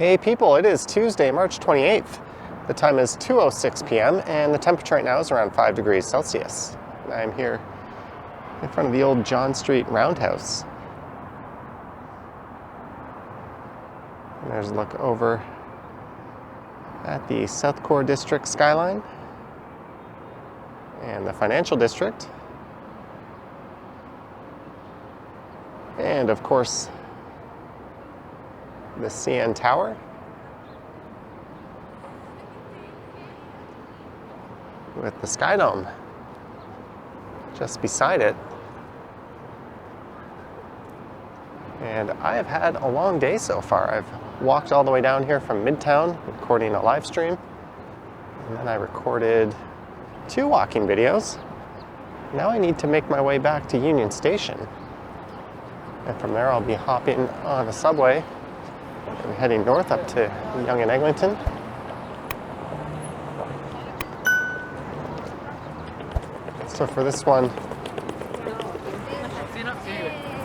Hey people, it is Tuesday, March 28th. The time is 2:06 p.m. and the temperature right now is around 5 degrees Celsius. And I'm here in front of the old John Street Roundhouse. And there's a look over at the South Core District skyline and the Financial District. And of course, the CN Tower. With the SkyDome just beside it. And I have had a long day so far. I've walked all the way down here from Midtown recording a live stream. And then I recorded 2 walking videos. Now I need to make my way back to Union Station. And from there I'll be hopping on a subway and heading north up to Yonge and Eglinton. So for this one,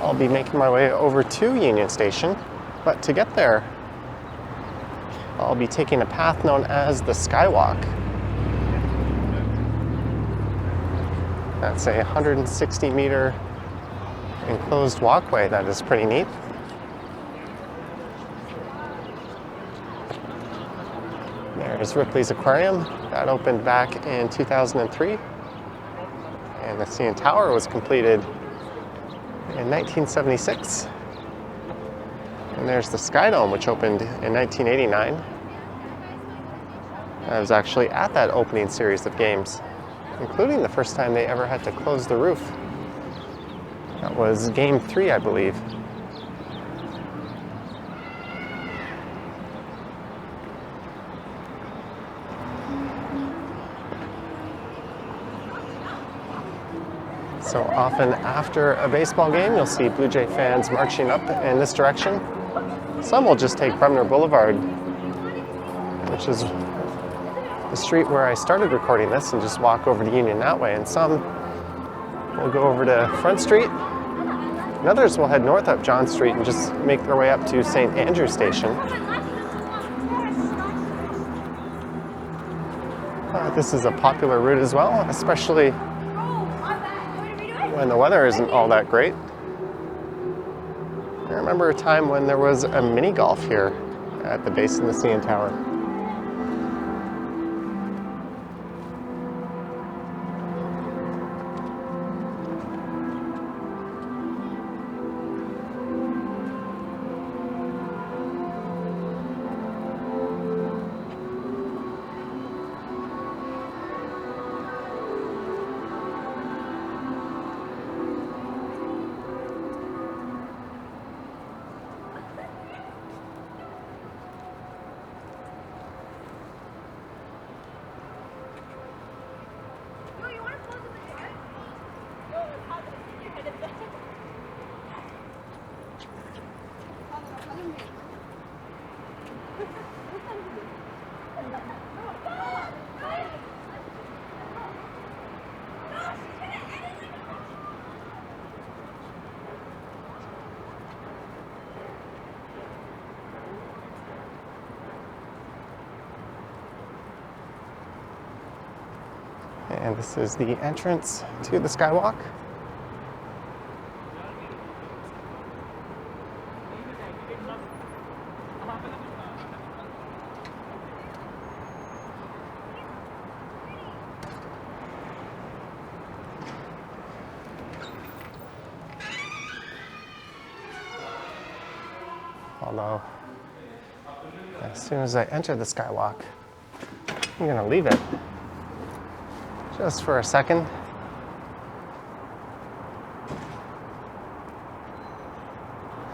I'll be making my way over to Union Station, but to get there, I'll be taking a path known as the SkyWalk. That's a 160-meter enclosed walkway that is pretty neat. There's Ripley's Aquarium. That opened back in 2003. And the CN Tower was completed in 1976. And there's the SkyDome, which opened in 1989. I was actually at that opening series of games, including the first time they ever had to close the roof. That was Game 3, I believe. So often after a baseball game, you'll see Blue Jay fans marching up in this direction. Some will just take Bremner Boulevard, which is the street where I started recording this, and just walk over to Union that way. And some will go over to Front Street. And others will head north up John Street and just make their way up to St. Andrew Station. This is a popular route as well, especially when the weather isn't all that great. I remember a time when there was a mini golf here at the base of the CN Tower. And this is the entrance to the SkyWalk. Although, as soon as I enter the SkyWalk, I'm going to leave it just for a second.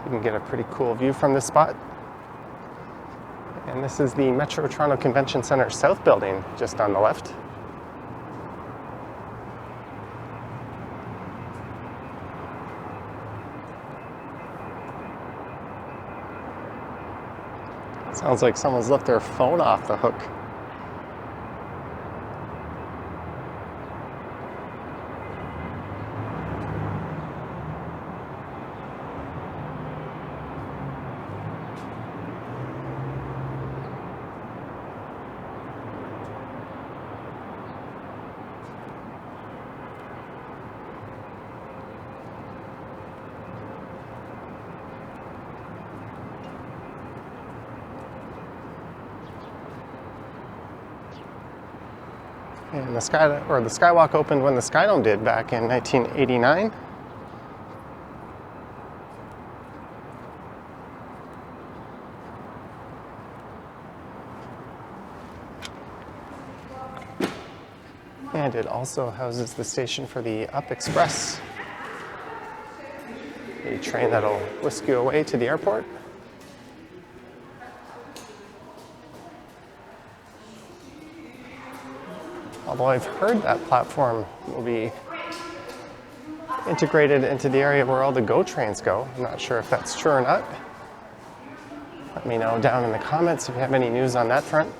You can get a pretty cool view from this spot. And this is the Metro Toronto Convention Centre South building, just on the left. Sounds like someone's left their phone off the hook. And the SkyWalk opened when the SkyDome did back in 1989. And it also houses the station for the Up Express, a train that'll whisk you away to the airport. Although I've heard that platform will be integrated into the area where all the GO trains go. I'm not sure if that's true or not. Let me know down in the comments if you have any news on that front.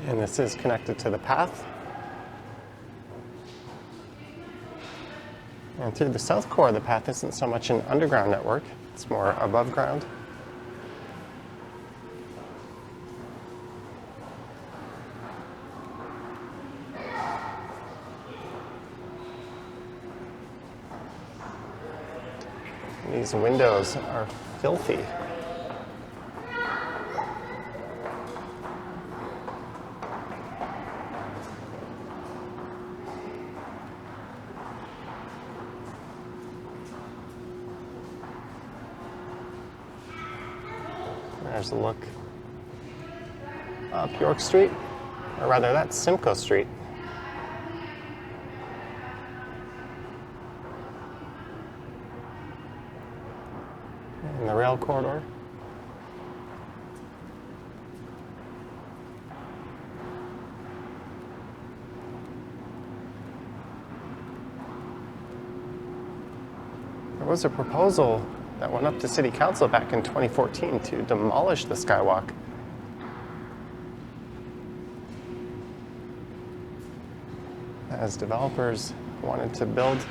And this is connected to the path. And through the south core, the path isn't so much an underground network, it's more above ground. These windows are filthy. There's a look up York Street, or rather that's Simcoe Street. And the rail corridor. There was a proposal that went up to City Council back in 2014 to demolish the SkyWalk. As developers wanted to build,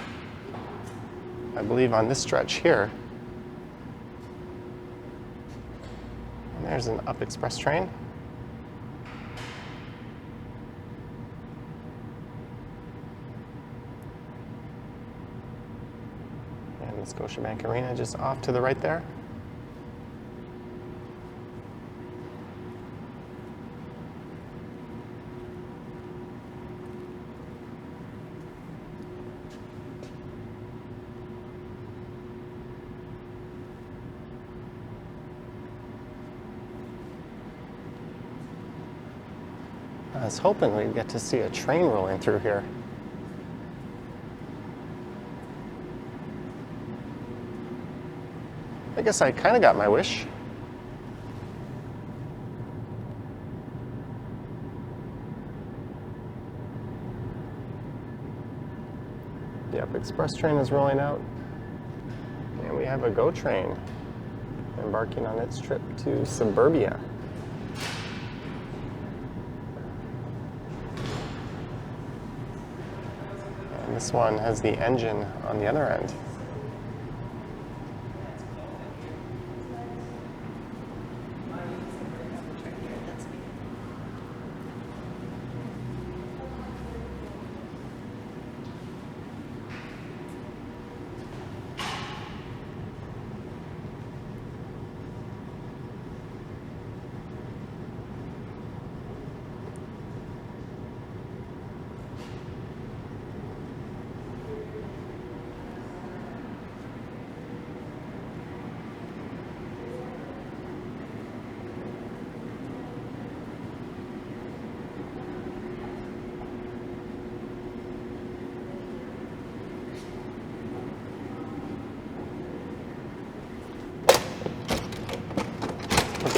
I believe, on this stretch here. And there's an Up Express train. And the Scotiabank Arena just off to the right there. I was hoping we'd get to see a train rolling through here. I guess I kind of got my wish. The Up Express train is rolling out, and we have a GO train embarking on its trip to suburbia. And this one has the engine on the other end.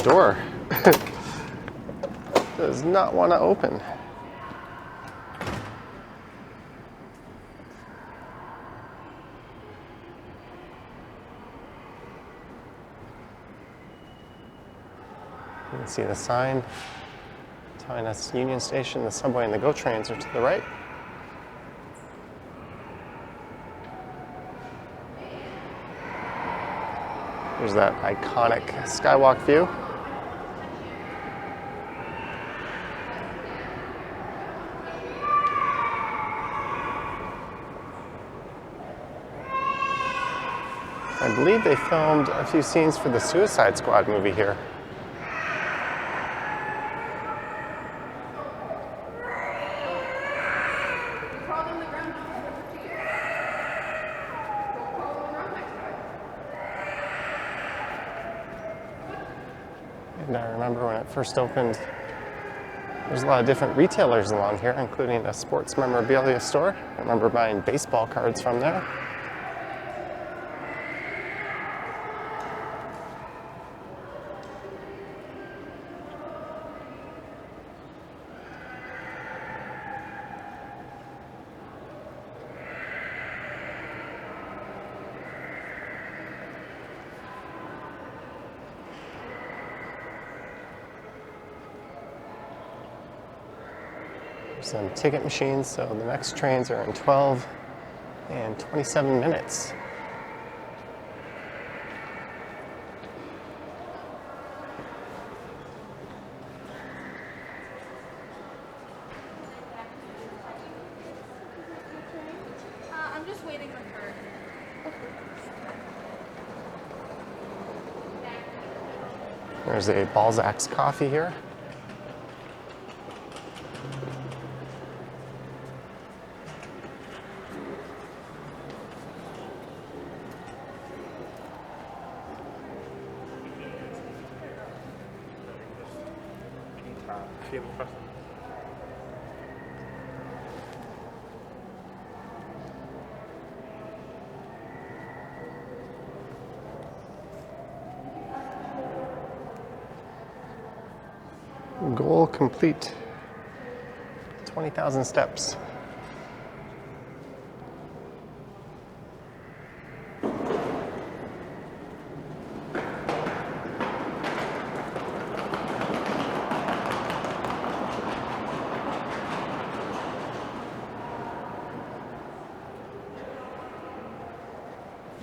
The door does not want to open. You can see the sign telling us Union Station, the subway, and the GO trains are to the right. There's that iconic SkyWalk view. I believe they filmed a few scenes for the Suicide Squad movie here. And I remember when it first opened, there's a lot of different retailers along here, including a sports memorabilia store. I remember buying baseball cards from there. Some ticket machines, so the next trains are in 12 and 27 minutes. I'm just waiting for her. There's a Balzac's coffee here. Goal complete. 20,000 steps.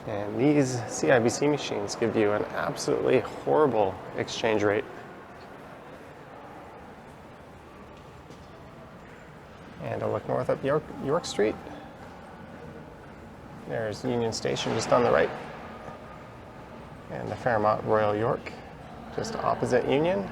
And these CIBC machines give you an absolutely horrible exchange rate. And I'll look north up York Street. There's Union Station just on the right. And the Fairmont Royal York just opposite Union.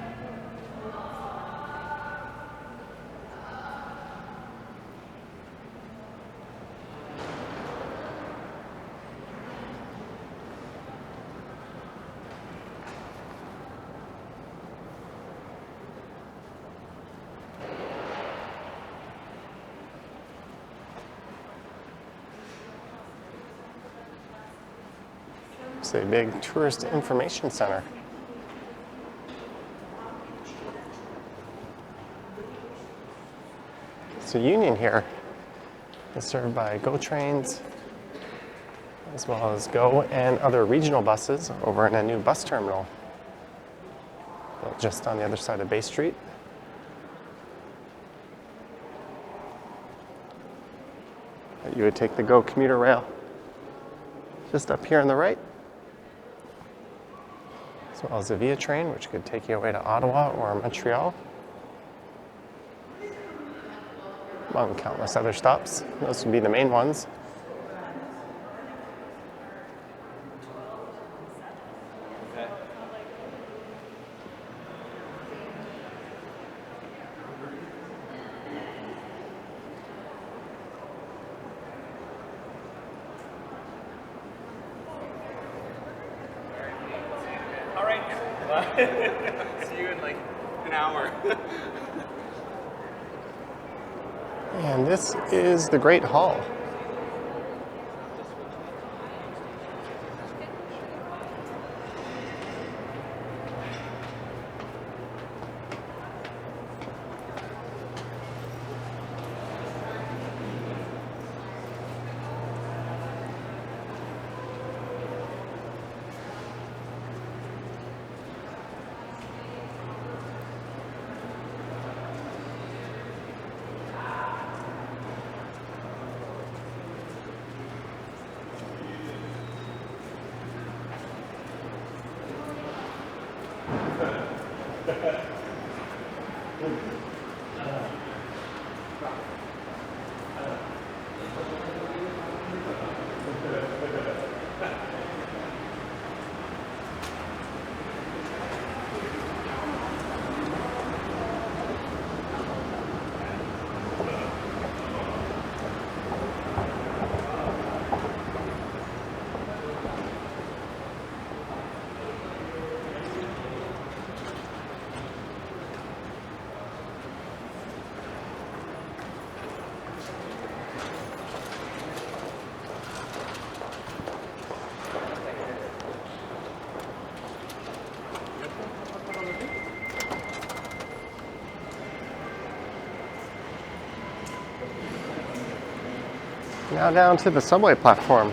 It's a big tourist information center. So Union here is served by GO trains, as well as GO and other regional buses over in a new bus terminal built just on the other side of Bay Street. You would take the GO commuter rail just up here on the right, as well as the Via train, which could take you away to Ottawa or Montreal, among countless other stops. Those would be the main ones. All right. See you in like an hour. And this is the Great Hall. Now down to the subway platform.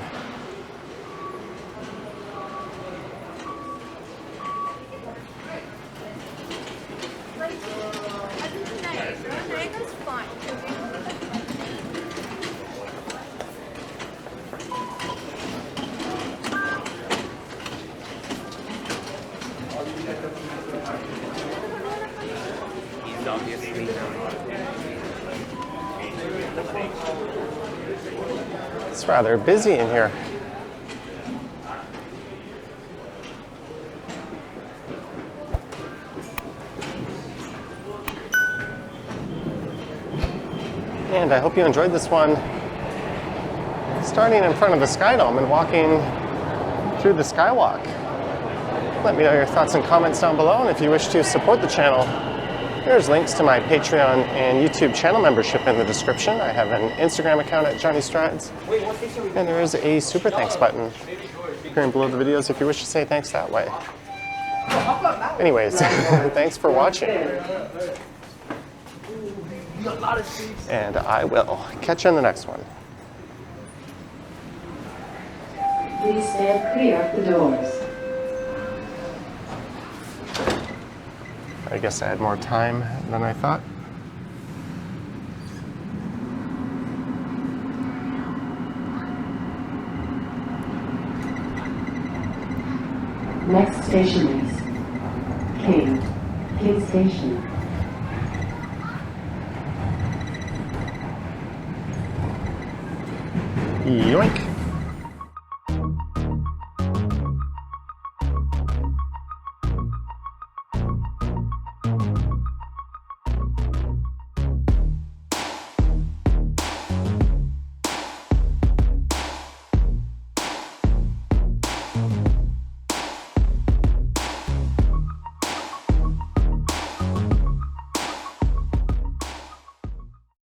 He's obviously It's rather busy in here. And I hope you enjoyed this one. Starting in front of the SkyDome and walking through the SkyWalk. Let me know your thoughts and comments down below, and if you wish to support the channel, there's links to my Patreon and YouTube channel membership in the description. I have an Instagram account at Johnny Strides, and there is a super thanks button appearing below the videos if you wish to say thanks that way. Anyways, thanks for watching, and I will catch you in the next one. Please stand clear of the doors. I guess I had more time than I thought. Next station is King Station. Yoink.